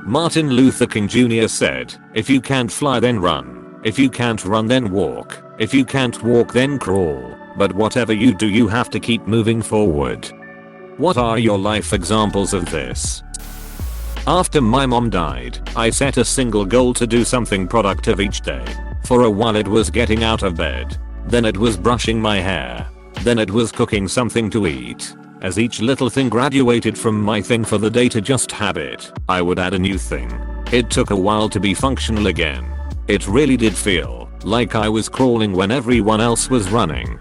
Martin Luther King Jr. said, "If you can't fly then run. If you can't run then walk. If you can't walk then crawl. But whatever you do you have to keep moving forward." What are your life examples of this? After my mom died, I set a single goal to do something productive each day. For a while it was getting out of bed. Then it was brushing my hair. Then it was cooking something to eat. As each little thing graduated from my thing for the day to just habit, I would add a new thing. It took a while to be functional again. It really did feel like I was crawling when everyone else was running.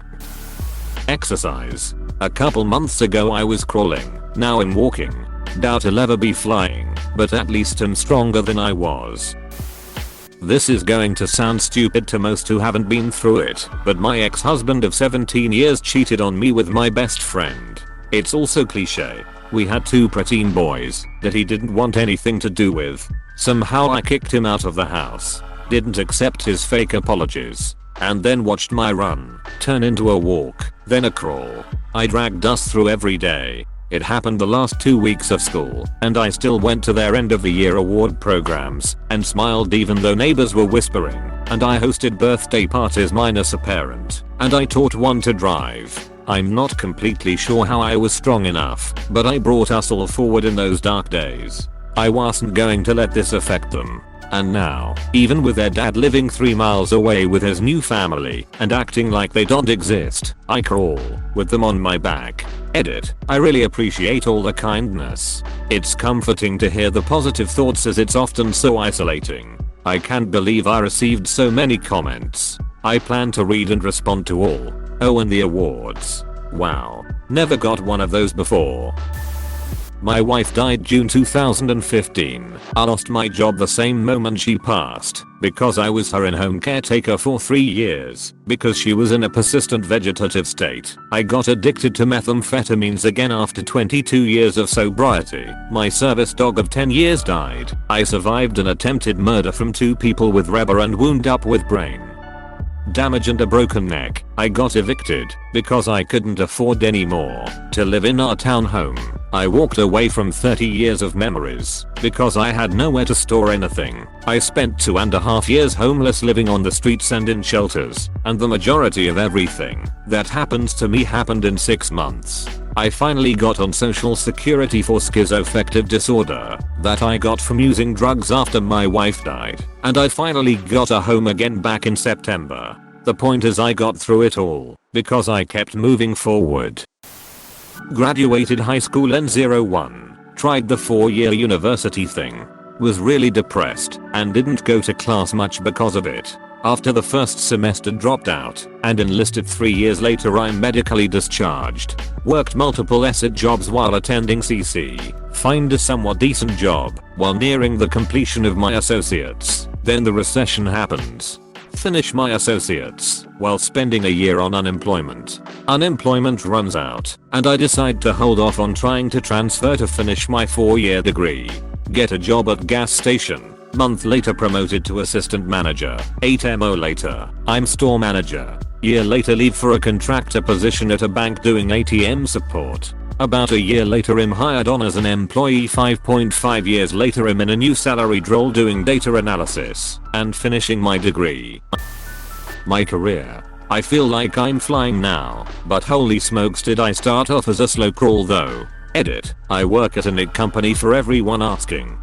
Exercise. A couple months ago I was crawling, now I'm walking. Doubt I'll ever be flying, but at least I'm stronger than I was. This is going to sound stupid to most who haven't been through it, but my ex-husband of 17 years cheated on me with my best friend. It's also cliche. We had 2 preteen boys that he didn't want anything to do with. Somehow I kicked him out of the house, didn't accept his fake apologies, and then watched my run turn into a walk, then a crawl. I dragged us through every day. It happened the last 2 weeks of school, and I still went to their end of the year award programs and smiled even though neighbors were whispering, and I hosted birthday parties minus a parent, and I taught one to drive. I'm not completely sure how I was strong enough, but I brought us all forward in those dark days. I wasn't going to let this affect them. And now, even with their dad living 3 miles away with his new family and acting like they don't exist, I crawl with them on my back. Edit. I really appreciate all the kindness. It's comforting to hear the positive thoughts as it's often so isolating. I can't believe I received so many comments. I plan to read and respond to all. Oh, and the awards. Wow. Never got one of those before. My wife died June 2015. I lost my job the same moment she passed because I was her in-home caretaker for 3 years. Because she was in a persistent vegetative state, I got addicted to methamphetamines again after 22 years of sobriety. My service dog of 10 years died. I survived an attempted murder from 2 people with rubber and wound up with brain damage and a broken neck. I got evicted because I couldn't afford anymore to live in our townhome. I walked away from 30 years of memories because I had nowhere to store anything. I spent 2.5 years homeless, living on the streets and in shelters, and the majority of everything that happens to me happened in 6 months. I finally got on social security for schizoaffective disorder that I got from using drugs after my wife died, and I finally got a home again back in September. The point is I got through it all because I kept moving forward. Graduated high school in 01, tried the 4-year university thing, was really depressed and didn't go to class much because of it. After the first semester dropped out and enlisted 3 years later I'm medically discharged. Worked multiple asset jobs while attending CC. Find a somewhat decent job while nearing the completion of my associates. Then the recession happens. Finish my associates while spending a year on unemployment. Unemployment runs out and I decide to hold off on trying to transfer to finish my 4-year degree. Get a job at gas station. Month later promoted to assistant manager. 8 MO later, I'm store manager. Year later leave for a contractor position at a bank doing ATM support. About a year later I'm hired on as an employee. 5.5 years later I'm in a new salaried role doing data analysis and finishing my degree. My career. I feel like I'm flying now, but holy smokes did I start off as a slow crawl though. Edit. I work at a NIC company for everyone asking.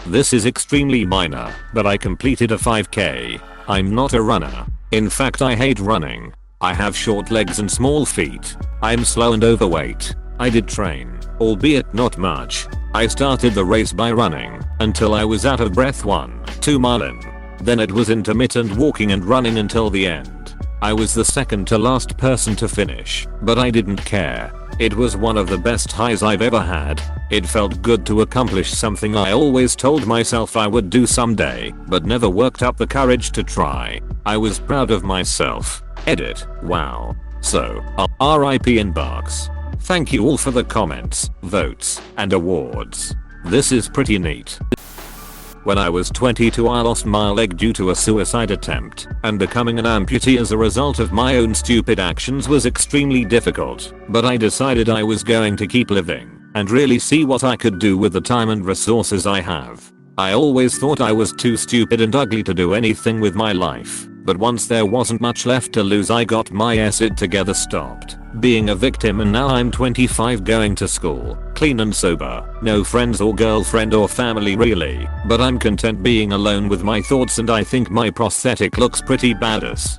This is extremely minor, but I completed a 5k. I'm not a runner. In fact I hate running. I have short legs and small feet. I'm slow and overweight. I did train, albeit not much. I started the race by running until I was out of breath 1-2 mile in. Then it was intermittent walking and running until the end. I was the second to last person to finish, but I didn't care. It was one of the best highs I've ever had. It felt good to accomplish something I always told myself I would do someday, but never worked up the courage to try. I was proud of myself. Edit. Wow. So, RIP inbox. Thank you all for the comments, votes, and awards. This is pretty neat. When I was 22 I lost my leg due to a suicide attempt, and becoming an amputee as a result of my own stupid actions was extremely difficult, but I decided I was going to keep living. and really see what I could do with the time and resources I have. I always thought I was too stupid and ugly to do anything with my life, but once there wasn't much left to lose I got my acid together, stopped being a victim, and now I'm 25 going to school, clean and sober, no friends or girlfriend or family really, but I'm content being alone with my thoughts and I think my prosthetic looks pretty badass.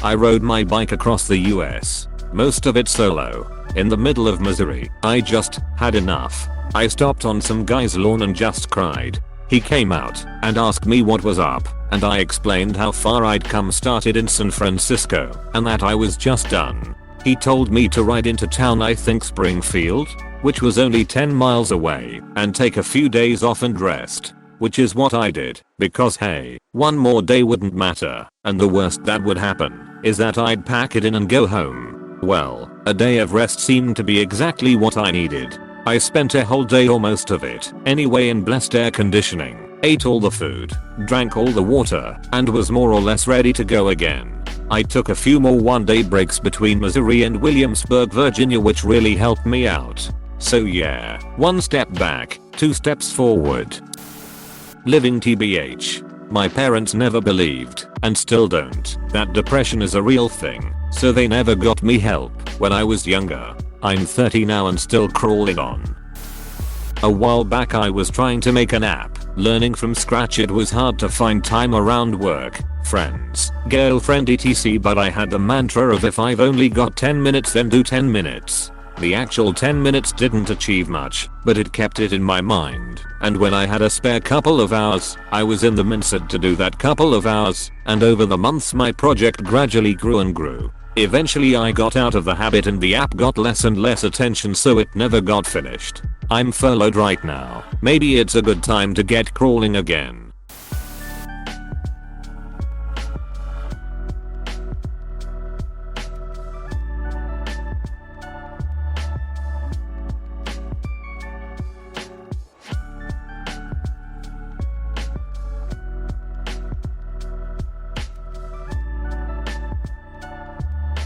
I rode my bike across the US, most of it solo, in the middle of Missouri. I just had enough. I stopped on some guy's lawn and just cried. He came out and asked me what was up, and I explained how far I'd come, started in San Francisco, and that I was just done. He told me to ride into town, I think Springfield, which was only 10 miles away, and take a few days off and rest. Which is what I did, because hey, one more day wouldn't matter, and the worst that would happen is that I'd pack it in and go home. Well, a day of rest seemed to be exactly what I needed. I spent a whole day or most of it anyway in blessed air conditioning, ate all the food, drank all the water, and was more or less ready to go again. I took a few more one-day breaks between Missouri and Williamsburg, Virginia, which really helped me out. So yeah, one step back, two steps forward. Living TBH. My parents never believed, and still don't, that depression is a real thing, so they never got me help when I was younger. I'm 30 now and still crawling on. A while back I was trying to make an app, learning from scratch. It was hard to find time around work, friends, girlfriend etc, but I had the mantra of if I've only got 10 minutes then do 10 minutes. The actual 10 minutes didn't achieve much, but it kept it in my mind, and when I had a spare couple of hours, I was in the mindset to do that couple of hours, and over the months my project gradually grew and grew. Eventually I got out of the habit and the app got less and less attention, so it never got finished. I'm furloughed right now. Maybe it's a good time to get crawling again.